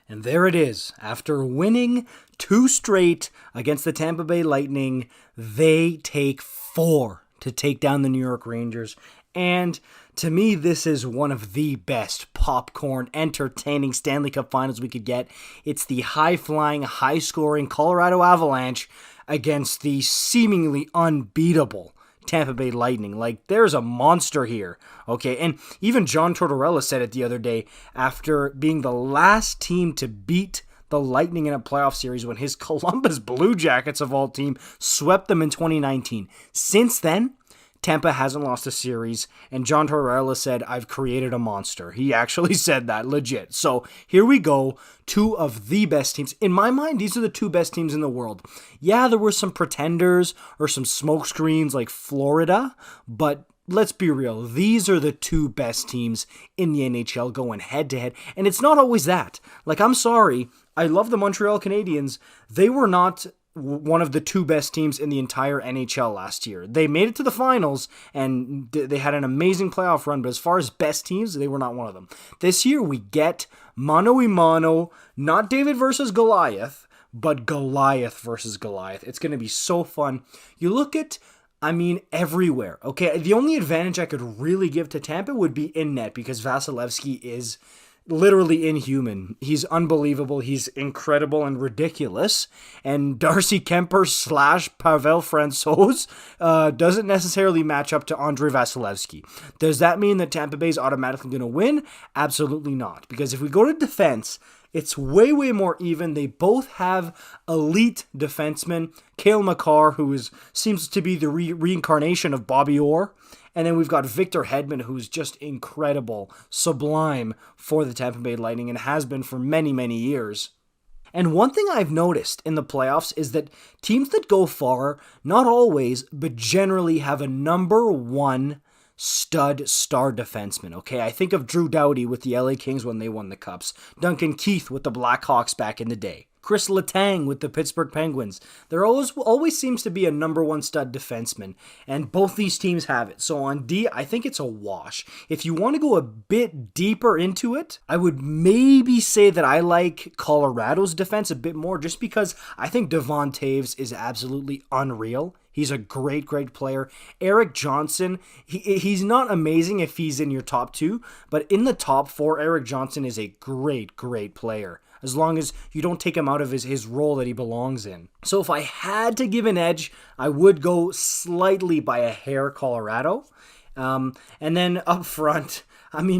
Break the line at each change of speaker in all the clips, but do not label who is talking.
And there it is. After winning 2 straight against the Tampa Bay Lightning, they take 4 to take down the New York Rangers. And to me, this is one of the best popcorn, entertaining Stanley Cup finals we could get. It's the high-flying, high-scoring Colorado Avalanche against the seemingly unbeatable Tampa Bay Lightning. Like, there's a monster here, okay? And even John Tortorella said it the other day after being the last team to beat the Lightning in a playoff series when his Columbus Blue Jackets of all team swept them in 2019. Since then, Tampa hasn't lost a series, and John Tortorella said, I've created a monster. He actually said that, legit. So here we go, 2 of the best teams. In my mind, these are the 2 best teams in the world. Yeah, there were some pretenders or some smokescreens like Florida, but let's be real. These are the 2 best teams in the NHL going head-to-head, and it's not always that. Like, I'm sorry, I love the Montreal Canadiens. They were not one of the 2 best teams in the entire NHL last year. They made it to the finals, and they had an amazing playoff run, but as far as best teams, they were not one of them. This year, we get mano-a-mano, not David versus Goliath, but Goliath versus Goliath. It's going to be so fun. You look at, everywhere, okay? The only advantage I could really give to Tampa would be in net, because Vasilevsky is literally inhuman. He's unbelievable. He's incredible and ridiculous. And Darcy Kemper / Pavel Francouz doesn't necessarily match up to Andrei Vasilevsky. Does that mean that Tampa Bay is automatically going to win? Absolutely not. Because if we go to defense, it's way, way more even. They both have elite defensemen. Cale Makar, who seems to be the reincarnation of Bobby Orr. And then we've got Victor Hedman, who's just incredible, sublime for the Tampa Bay Lightning and has been for many, many years. And one thing I've noticed in the playoffs is that teams that go far, not always, but generally have a number 1 stud star defenseman, okay? I think of Drew Doughty with the LA Kings when they won the Cups, Duncan Keith with the Blackhawks back in the day, Chris Letang with the Pittsburgh Penguins. There always seems to be a number 1 stud defenseman, and both these teams have it. So on D, I think it's a wash. If you want to go a bit deeper into it, I would maybe say that I like Colorado's defense a bit more, just because I think Devon Toews is absolutely unreal. He's a great, great player. Eric Johnson, he's not amazing if he's in your top 2, but in the top 4, Eric Johnson is a great, great player, as long as you don't take him out of his role that he belongs in. So if I had to give an edge, I would go slightly by a hair Colorado. And then up front,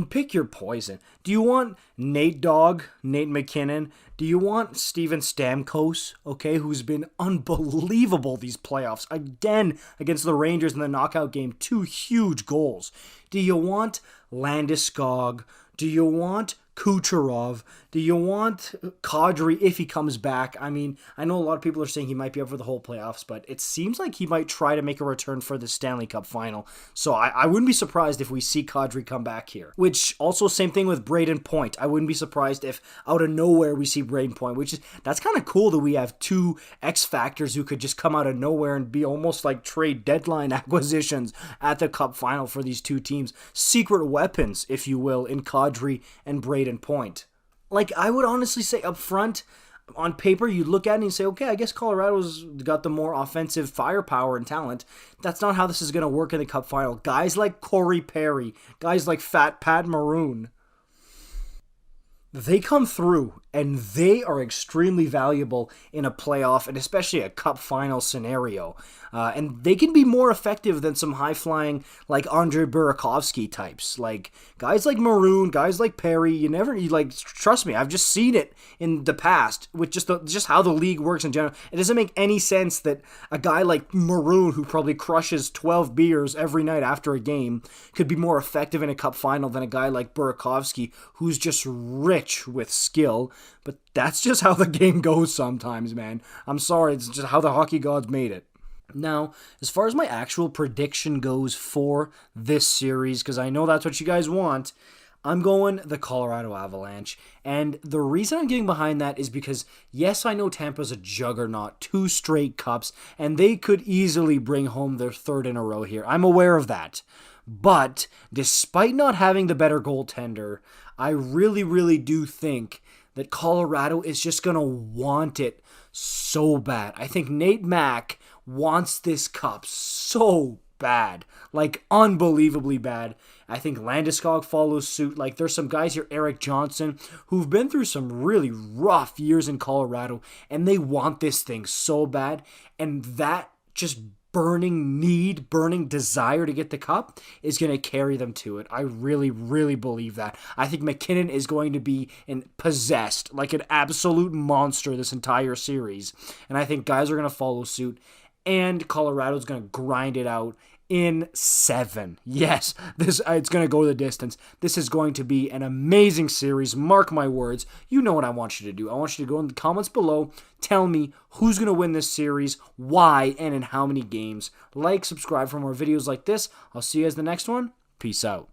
pick your poison. Do you want Nate MacKinnon? Do you want Steven Stamkos, okay, who's been unbelievable these playoffs? Again, against the Rangers in the knockout game, 2 huge goals. Do you want Landeskog? Do you want Kucherov? Do you want Kadri if he comes back? I know a lot of people are saying he might be up for the whole playoffs, but it seems like he might try to make a return for the Stanley Cup final. So I wouldn't be surprised if we see Kadri come back here. Which, also same thing with Braden Point. I wouldn't be surprised if out of nowhere we see Braden Point, that's kind of cool that we have 2 X-Factors who could just come out of nowhere and be almost like trade deadline acquisitions at the Cup final for these 2 teams. Secret weapons, if you will, in Kadri and Braden Point. Like, I would honestly say up front, on paper, you look at it and you say, okay, I guess Colorado's got the more offensive firepower and talent. That's not how this is going to work in the Cup final. Guys like Corey Perry, guys like Fat Pat Maroon, they come through, and they are extremely valuable in a playoff and especially a Cup final scenario. And they can be more effective than some high-flying, like Andrei Burakovsky types. Like, guys like Maroon, guys like Perry, trust me, I've just seen it in the past with just how the league works in general. It doesn't make any sense that a guy like Maroon, who probably crushes 12 beers every night after a game, could be more effective in a Cup final than a guy like Burakovsky, who's just rich with skill. But that's just how the game goes sometimes, man. I'm sorry, it's just how the hockey gods made it. Now, as far as my actual prediction goes for this series, because I know that's what you guys want, I'm going the Colorado Avalanche. And the reason I'm getting behind that is because, yes, I know Tampa's a juggernaut, 2 straight cups, and they could easily bring home their 3rd in a row here. I'm aware of that. But despite not having the better goaltender, I really, really do think that Colorado is just going to want it so bad. I think Nate Mack wants this cup so bad, like unbelievably bad. I think Landeskog follows suit. Like, there's some guys here, Eric Johnson, who've been through some really rough years in Colorado, and they want this thing so bad. And that just burning desire to get the cup is going to carry them to it. I really, really believe that. I think MacKinnon is going to be possessed like an absolute monster this entire series. And I think guys are going to follow suit, and Colorado's going to grind it out in 7. Yes, it's going to go the distance. This is going to be an amazing series. Mark my words. You know what I want you to do. I want you to go in the comments below. Tell me who's going to win this series, why, and in how many games. Like, subscribe for more videos like this. I'll see you guys in the next one. Peace out.